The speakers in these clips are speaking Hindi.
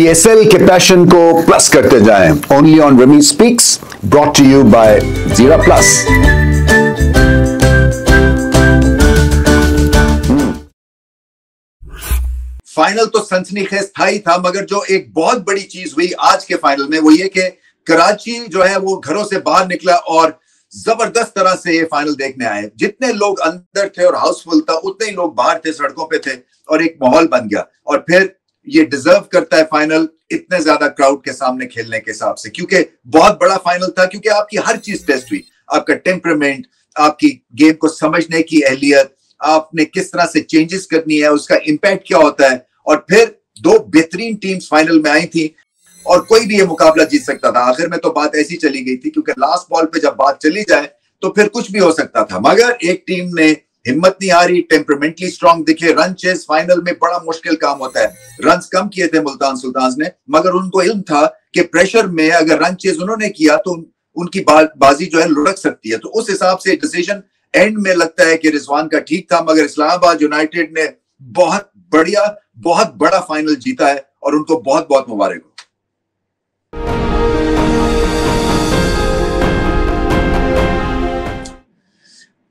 पीएसएल के पैशन को प्लस करते जाएं only on Ramiz speaks, brought to you by Zeera plus. Final तो सनसनीखेज था ही था, मगर जो एक बहुत बड़ी चीज हुई आज के फाइनल में वो ये कि कराची जो है वो घरों से बाहर निकला और जबरदस्त तरह से ये फाइनल देखने आए। जितने लोग अंदर थे और हाउसफुल था, उतने ही लोग बाहर थे, सड़कों पे थे और एक माहौल बन गया। और फिर ये डिजर्व करता है फाइनल इतने ज्यादा क्राउड के सामने खेलने के हिसाब से, क्योंकि बहुत बड़ा फाइनल था, क्योंकि आपकी हर चीज टेस्ट हुई। आपका टेम्परामेंट, आपकी गेम को समझने की अहलियत, आपने किस तरह से चेंजेस करनी है, उसका इंपैक्ट क्या होता है। और फिर दो बेहतरीन टीम्स फाइनल में आई थी और कोई भी ये मुकाबला जीत सकता था। आखिर में तो बात ऐसी चली गई थी, क्योंकि लास्ट बॉल पे जब बात चली जाए तो फिर कुछ भी हो सकता था। मगर एक टीम ने हिम्मत नहीं हारी, टेम्परामेंटली स्ट्रांग दिखे। रन चेस फाइनल में बड़ा मुश्किल काम होता है। रन्स कम किए थे मुल्तान सुल्तान्स ने, मगर उनको इल्म था कि प्रेशर में अगर रन चेस उन्होंने किया तो उनकी बाजी जो है लुढ़क सकती है। तो उस हिसाब से डिसीजन एंड में लगता है कि रिजवान का ठीक था, मगर इस्लामाबाद यूनाइटेड ने बहुत बढ़िया, बहुत बड़ा फाइनल जीता है और उनको बहुत बहुत मुबारक हो।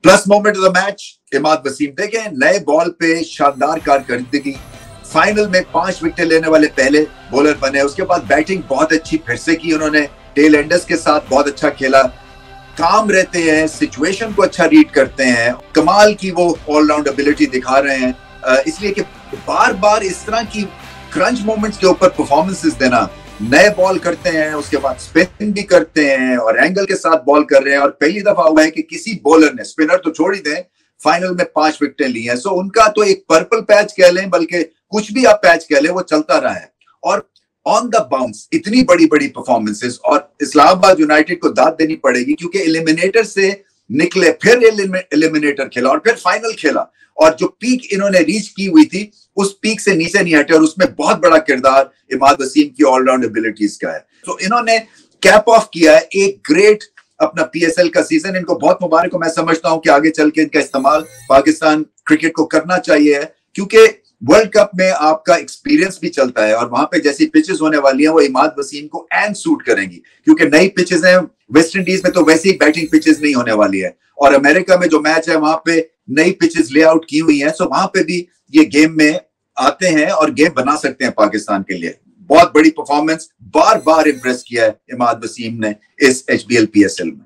Plus moment of the match Imad Wasim. देखें, नए बॉल पे शानदार कारकर्दगी। फाइनल में 5 विकेट लेने वाले पहले बॉलर बने। उसके बाद बैटिंग बहुत अच्छी फिर से की उन्होंने। टेल एंडर्स के साथ बहुत अच्छा खेला। काम रहते हैं, सिचुएशन को अच्छा रीड करते हैं। कमाल की वो ऑलराउंड एबिलिटी दिखा रहे हैं, इसलिए कि बार बार इस तरह की क्रंच मोमेंट्स के ऊपर परफॉर्मेंसेस देना। नए बॉल करते हैं, उसके बाद स्पिन भी करते हैं और एंगल के साथ बॉल कर रहे हैं। और पहली दफा हुआ है कि किसी बॉलर ने, स्पिनर तो छोड़ ही दें, फाइनल में 5 विकेटें ली हैं। सो उनका तो एक पर्पल पैच कह लें, बल्कि कुछ भी आप पैच कह लें, वो चलता रहा है। और ऑन द बाउंस इतनी बड़ी बड़ी परफॉर्मेंसेस, और इस्लामाबाद यूनाइटेड को दाद देनी पड़ेगी, क्योंकि एलिमिनेटर से निकले, फिर एलिमिनेटर खेला और फिर फाइनल खेला। और जो पीक इन्होंने रीच की हुई थी, उस पीक से नीचे नहीं हटे, और उसमें बहुत बड़ा किरदार इमाद वसीम की ऑलराउंड एबिलिटीज का है। तो इन्होंने कैप ऑफ किया है एक ग्रेट अपना पीएसएल का सीजन। इनको बहुत मुबारक हो। मैं समझता हूं कि आगे चल के इनका इस्तेमाल पाकिस्तान क्रिकेट को करना चाहिए, क्योंकि वर्ल्ड कप में आपका एक्सपीरियंस भी चलता है और वहां पे जैसी पिचेस होने वाली हैं वो इमाद वसीम को एंड सूट करेंगी, क्योंकि नई पिचेस हैं। वेस्ट इंडीज में तो वैसे ही बैटिंग पिचेस नहीं होने वाली है, और अमेरिका में जो मैच है वहां पे नई पिचेस लेआउट की हुई हैं। सो वहां पे भी ये गेम में आते हैं और गेम बना सकते हैं पाकिस्तान के लिए। बहुत बड़ी परफॉर्मेंस, बार बार इंप्रेस किया है इमाद वसीम ने इस एचबीएल पीएसएल में।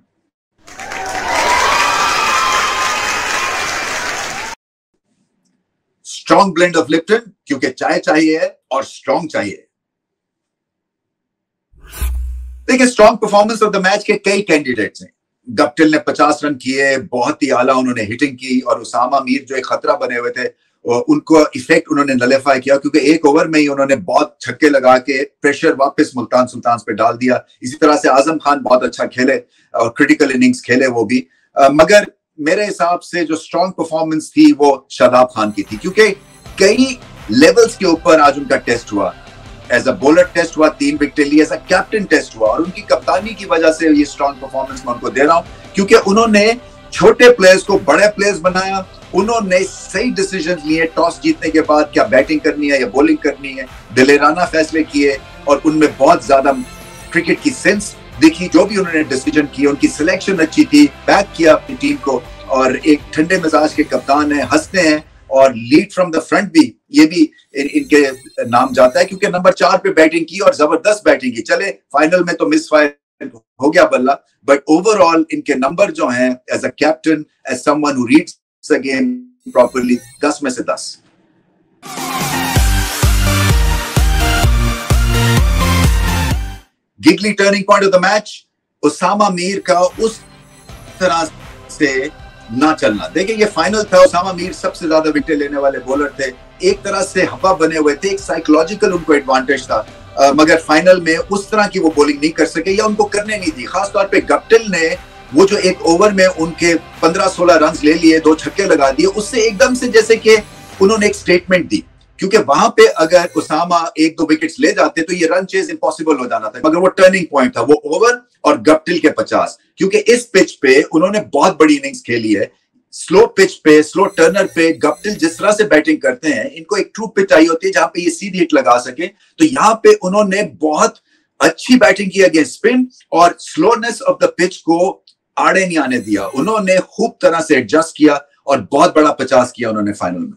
स्ट्रॉन्ग ब्लेंड ऑफ लिप्टन, क्योंकि चाय चाहिए और स्ट्रॉन्ग चाहिए। देखिए, strong performance of the match के कई कैंडिडेट्स हैं। गप्टिल ने 50 रन किए, बहुत ही आला उन्होंने हिटिंग की, और उसामा मीर जो एक खतरा बने हुए थे उनको इफेक्ट उन्होंने नलीफाई किया, क्योंकि एक ओवर में ही उन्होंने बहुत छक्के लगा के प्रेशर वापस मुल्तान सुल्तान्स पे डाल दिया। इसी तरह से आजम खान बहुत अच्छा खेले और क्रिटिकल इनिंग्स खेले वो भी। मगर मेरे हिसाब से जो स्ट्रॉन्ग परफॉर्मेंस थी वो शादाब खान की थी, क्योंकि कई लेवल्स के ऊपर आज उनका टेस्ट हुआ। एज अ बॉलर टेस्ट हुआ, 3 विकेट ली, एज अ कैप्टन टेस्ट हुआ, और उनकी कप्तानी की वजह से ये स्ट्रॉन्ग परफॉर्मेंस मैं उनको दे रहा हूं, क्योंकि उन्होंने छोटे प्लेयर्स को बड़े प्लेयर्स बनाया। उन्होंने सही डिसीजन लिए टॉस जीतने के बाद, क्या बैटिंग करनी है या बॉलिंग करनी है, दिलेराना फैसले किए, और उनमें बहुत ज्यादा क्रिकेट की सेंस दिखी। जो भी उन्होंने डिसीजन किए, उनकी सिलेक्शन अच्छी थी, बैक किया अपनी टीम को, और एक ठंडे मिजाज के कप्तान है, हंसते हैं, और लीड फ्रॉम द फ्रंट भी, ये भी इनके नाम जाता है, क्योंकि नंबर 4 पे बैटिंग की और जबरदस्त बैटिंग की। चले फाइनल में तो मिस फायर हो गया बल्ला, बट ओवरऑल इनके नंबर जो हैं as a captain, as someone who reads the game properly, 10 में से 10। गिगली turning point of the match, Usama Mir का उस तरह से ना चलना। देखिए, ये फाइनल था, उसामा मीर सबसे ज्यादा विकेट लेने वाले बॉलर थे, एक तरह से हवा बने हुए थे, एक साइकोलॉजिकल उनको एडवांटेज था। मगर फाइनल में उस तरह की वो बॉलिंग नहीं कर सके, या उनको करने नहीं दी। खासतौर पे गप्टिल ने वो जो एक ओवर में उनके 15-16 रन ले लिए, 2 छक्के लगा दिए, उससे एकदम से जैसे कि उन्होंने एक स्टेटमेंट दी, क्योंकि वहां पे अगर उसामा 1-2 विकेट्स ले जाते तो ये रन चेज इंपॉसिबल हो जाना था। मगर वो टर्निंग पॉइंट था, वो ओवर और गप्टिल के 50, क्योंकि इस पिच पे उन्होंने बहुत बड़ी इनिंग्स खेली है। स्लो पिच पे, स्लो टर्नर पे गप्टिल जिस तरह से बैटिंग करते हैं, इनको एक ट्रू पिच आई होती है जहां पे ये सीधी हिट लगा सके। तो यहाँ पे उन्होंने बहुत अच्छी बैटिंग की अगेंस्ट स्पिन और स्लोनेस ऑफ द पिच को आड़े नहीं आने दिया। उन्होंने खूब तरह से एडजस्ट किया और बहुत बड़ा 50 किया उन्होंने फाइनल में।